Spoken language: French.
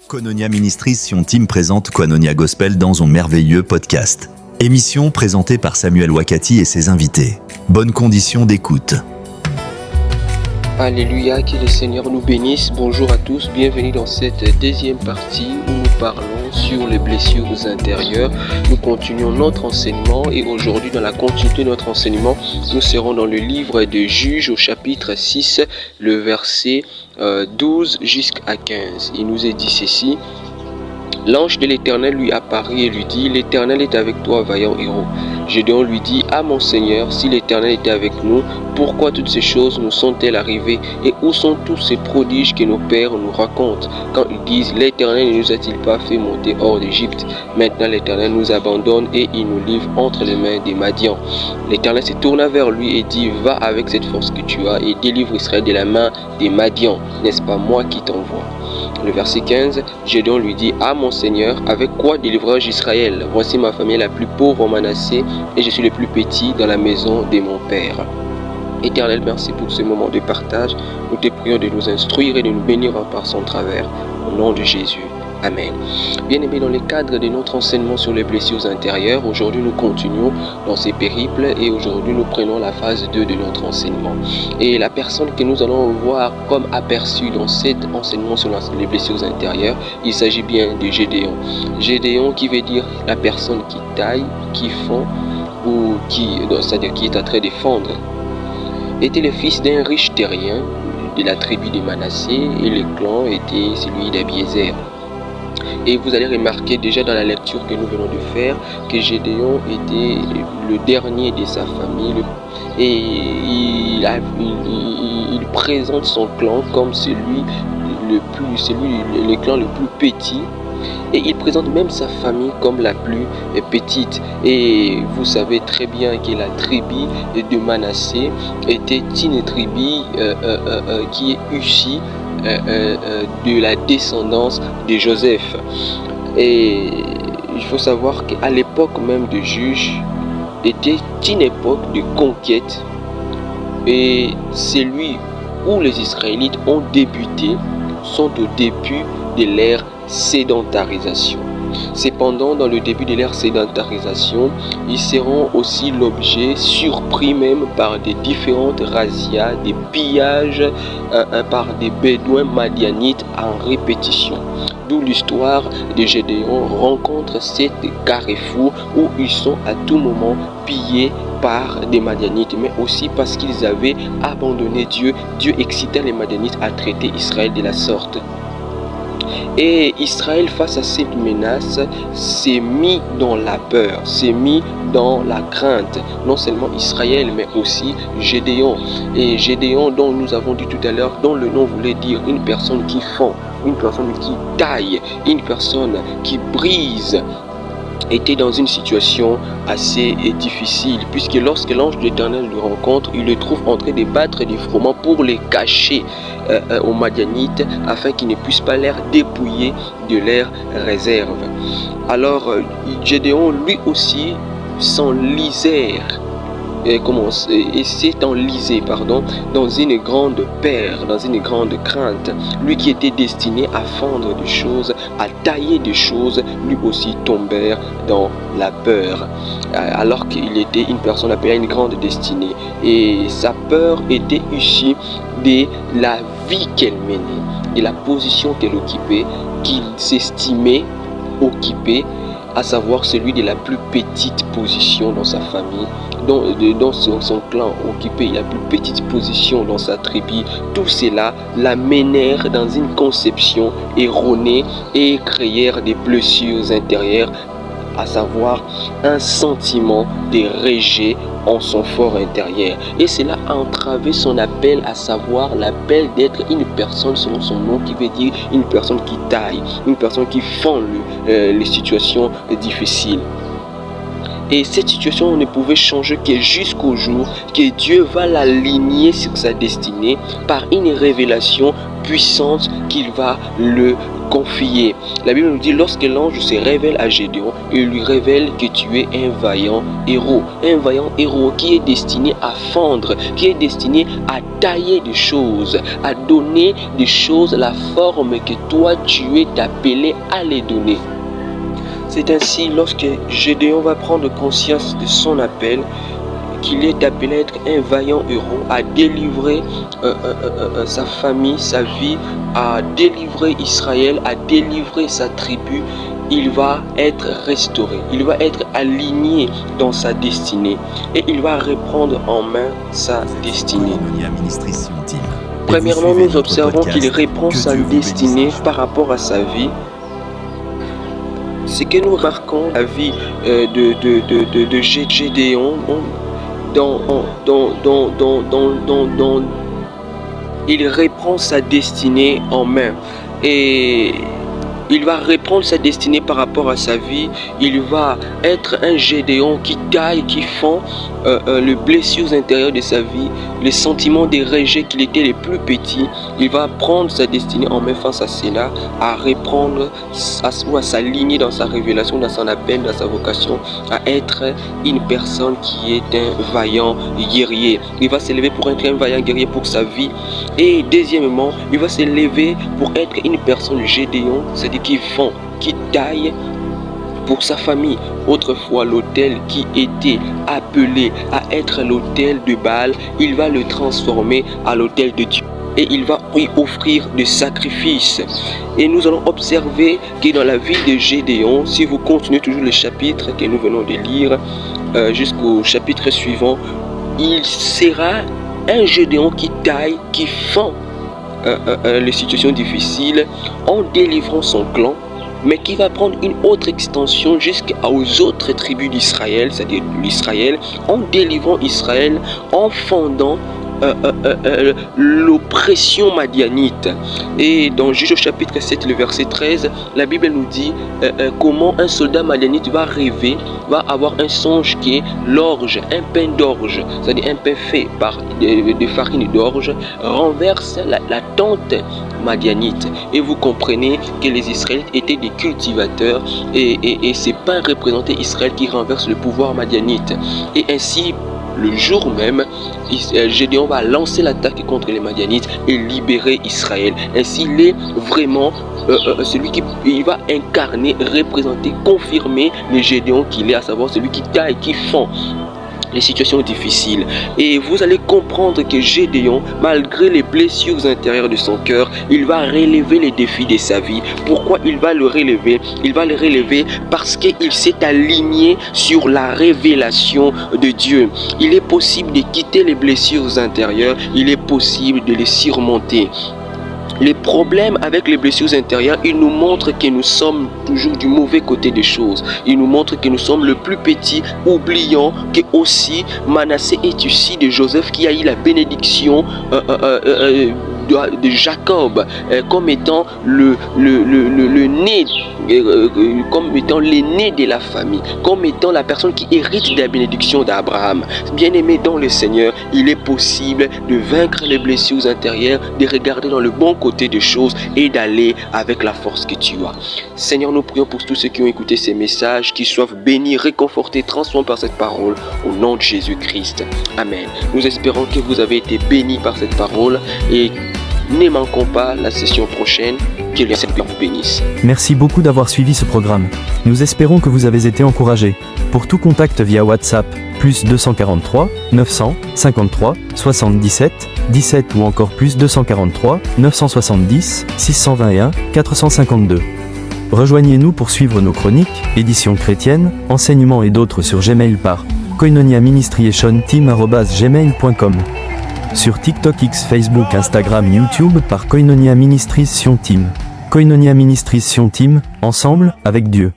Koinonia Ministries Sion Team présente Koinonia Gospel dans un merveilleux podcast. Émission présentée par Samuel Wakati et ses invités. Bonnes conditions d'écoute. Alléluia, que le Seigneur nous bénisse. Bonjour à tous, bienvenue dans cette deuxième partie où nous parlons sur les blessures intérieures. Nous continuons notre enseignement et aujourd'hui dans la continuité de notre enseignement, nous serons dans le livre de Juges au chapitre 6, le verset 12 jusqu'à 15. Il nous est dit ceci. L'ange de l'Éternel lui apparut et lui dit, « L'Éternel est avec toi, vaillant héros. » Gédéon lui dit, « Ah mon Seigneur, si l'Éternel était avec nous, pourquoi toutes ces choses nous sont-elles arrivées? Et où sont tous ces prodiges que nos pères nous racontent quand ils disent, l'Éternel ne nous a-t-il pas fait monter hors d'Égypte? Maintenant l'Éternel nous abandonne et il nous livre entre les mains des Madians. » L'Éternel se tourna vers lui et dit, « Va avec cette force que tu as et délivre Israël de la main des Madians. N'est-ce pas moi qui t'envoie? » Le verset 15, Gédéon lui dit, « Ah mon Seigneur, avec quoi délivrerai-je Israël? Voici ma famille la plus pauvre en Manassé et je suis le plus petit dans la maison de mon père. » Éternel, merci pour ce moment de partage. Nous te prions de nous instruire et de nous bénir par son travers. Au nom de Jésus. Amen. Bien-aimés, dans le cadre de notre enseignement sur les blessures intérieures, aujourd'hui nous continuons dans ces périples et aujourd'hui nous prenons la phase 2 de notre enseignement. Et la personne que nous allons voir comme aperçue dans cet enseignement sur les blessures intérieures, il s'agit bien de Gédéon. Gédéon qui veut dire la personne qui taille, qui fond ou c'est-à-dire qui est en train de fondre, était le fils d'un riche terrien de la tribu de Manassé et le clan était celui d'Abiézer. Et vous allez remarquer déjà dans la lecture que nous venons de faire que Gédéon était le dernier de sa famille et il présente son clan comme le clan le plus petit. Et il présente même sa famille comme la plus petite. Et vous savez très bien que la tribu de Manassé était une tribu qui est issue de la descendance de Joseph. Et il faut savoir qu'à l'époque même de Juges était une époque de conquête. Et celui où les Israélites ont débuté sont au début de l'ère sédentarisation. Cependant, dans le début de l'ère sédentarisation, ils seront aussi l'objet, surpris même par des différentes razzias, des pillages par des bédouins madianites en répétition. D'où l'histoire de Gédéon rencontre cet carrefour où ils sont à tout moment pillés par des Madianites, mais aussi parce qu'ils avaient abandonné Dieu. Dieu excitait les Madianites à traiter Israël de la sorte. Et Israël, face à cette menace, s'est mis dans la peur, s'est mis dans la crainte. Non seulement Israël, mais aussi Gédéon. Et Gédéon, dont nous avons dit tout à l'heure, dont le nom voulait dire une personne qui fond, une personne qui taille, une personne qui brise, était dans une situation assez difficile, puisque lorsque l'ange de l'Éternel le rencontre, il le trouve en train de battre des froment pour les cacher aux Madianites, afin qu'ils ne puissent pas les dépouiller de leurs réserves. Alors Gédéon lui aussi s'enlisait et s'est enlisé dans une grande peur, dans une grande crainte. Lui qui était destiné à fendre des choses, à tailler des choses, lui aussi tombèrent dans la peur. Alors qu'il était une personne appelée à une grande destinée. Et sa peur était issue de la vie qu'elle menait, de la position qu'elle occupait, qu'il s'estimait occuper, à savoir celui de la plus petite position dans sa famille, dans son clan occupé la plus petite position dans sa tribu. Tout cela l'amenèrent dans une conception erronée et créèrent des blessures intérieures, à savoir un sentiment de rejet en son fort intérieur. Et cela a entravé son appel, à savoir l'appel d'être une personne selon son nom, qui veut dire une personne qui taille, une personne qui fend les situations difficiles. Et cette situation ne pouvait changer que jusqu'au jour que Dieu va l'aligner sur sa destinée par une révélation puissante qu'il va le confier. La Bible nous dit, lorsque l'ange se révèle à Gédéon, il lui révèle que tu es un vaillant héros qui est destiné à fendre, qui est destiné à tailler des choses, à donner des choses la forme que toi tu es appelé à les donner. C'est ainsi, lorsque Gédéon va prendre conscience de son appel, qu'il est appelé à être un vaillant héros, à délivrer sa famille, sa vie, à délivrer Israël, à délivrer sa tribu, il va être restauré, il va être aligné dans sa destinée et il va reprendre en main sa destinée. Premièrement, nous observons qu'il reprend sa destinée par rapport à sa vie. Ce que nous remarquons la vie de Gédéon, il reprend sa destinée en main et il va reprendre sa destinée par rapport à sa vie. Il va être un Gédéon qui taille, qui fend les blessures intérieures de sa vie, les sentiments de rejet qu'il était les plus petits. Il va prendre sa destinée en main face à cela, à reprendre, à s'aligner dans sa révélation, dans son appel, dans sa vocation, à être une personne qui est un vaillant guerrier. Il va s'élever pour être un vaillant guerrier pour sa vie. Et deuxièmement, il va s'élever pour être une personne Gédéon, c'est-à-dire qui fend, qui taille pour sa famille. Autrefois, l'autel qui était appelé à être l'autel de Baal, il va le transformer à l'autel de Dieu. Et il va y offrir des sacrifices. Et nous allons observer que dans la vie de Gédéon, si vous continuez toujours le chapitre que nous venons de lire jusqu'au chapitre suivant, il sera un Gédéon qui taille, qui fend les situations difficiles en délivrant son clan, mais qui va prendre une autre extension jusqu'aux autres tribus d'Israël, c'est-à-dire l'Israël, en délivrant Israël, en fondant l'oppression madianite. Et dans Juge au chapitre 7, le verset 13, la Bible nous dit comment un soldat madianite va rêver, va avoir un songe qui est l'orge, un pain d'orge, c'est-à-dire un pain fait par de farine d'orge, renverse la tente madianite. Et vous comprenez que les Israélites étaient des cultivateurs et ces pains représentaient Israël qui renverse le pouvoir madianite. Et ainsi, le jour même, Gédéon va lancer l'attaque contre les Madianites et libérer Israël. Ainsi, il est vraiment celui qui il va incarner, représenter, confirmer le Gédéon qu'il est, à savoir celui qui taille, qui fend les situations difficiles. Et vous allez comprendre que Gédéon, malgré les blessures intérieures de son cœur, il va relever les défis de sa vie. Pourquoi il va le relever? Il va le relever parce qu'il s'est aligné sur la révélation de Dieu. Il est possible de quitter les blessures intérieures, il est possible de les surmonter. Les problèmes avec les blessures intérieures, ils nous montrent que nous sommes toujours du mauvais côté des choses. Ils nous montrent que nous sommes le plus petit, oubliant que aussi Manassé est issu de Joseph qui a eu la bénédiction de Jacob comme étant le né, comme étant l'aîné de la famille, comme étant la personne qui hérite de la bénédiction d'Abraham. Bien-aimé dans le Seigneur, il est possible de vaincre les blessures intérieures, de regarder dans le bon côté des choses et d'aller avec la force que tu as. Seigneur, nous prions pour tous ceux qui ont écouté ces messages, qu'ils soient bénis, réconfortés, transformés par cette parole, au nom de Jésus-Christ. Amen. Nous espérons que vous avez été bénis par cette parole et ne manquons pas la session prochaine. Que le Seigneur vous bénisse. Merci beaucoup d'avoir suivi ce programme. Nous espérons que vous avez été encouragés. Pour tout contact via WhatsApp, plus 243 953 77 17 ou encore plus 243 970 621 452. Rejoignez-nous pour suivre nos chroniques, éditions chrétiennes, enseignements et d'autres sur Gmail par koinoniaministrietionteam@gmail.com. Sur TikTok, X, Facebook, Instagram, YouTube par Koinonia Ministries Sion Team. Koinonia Ministries Sion Team, ensemble avec Dieu.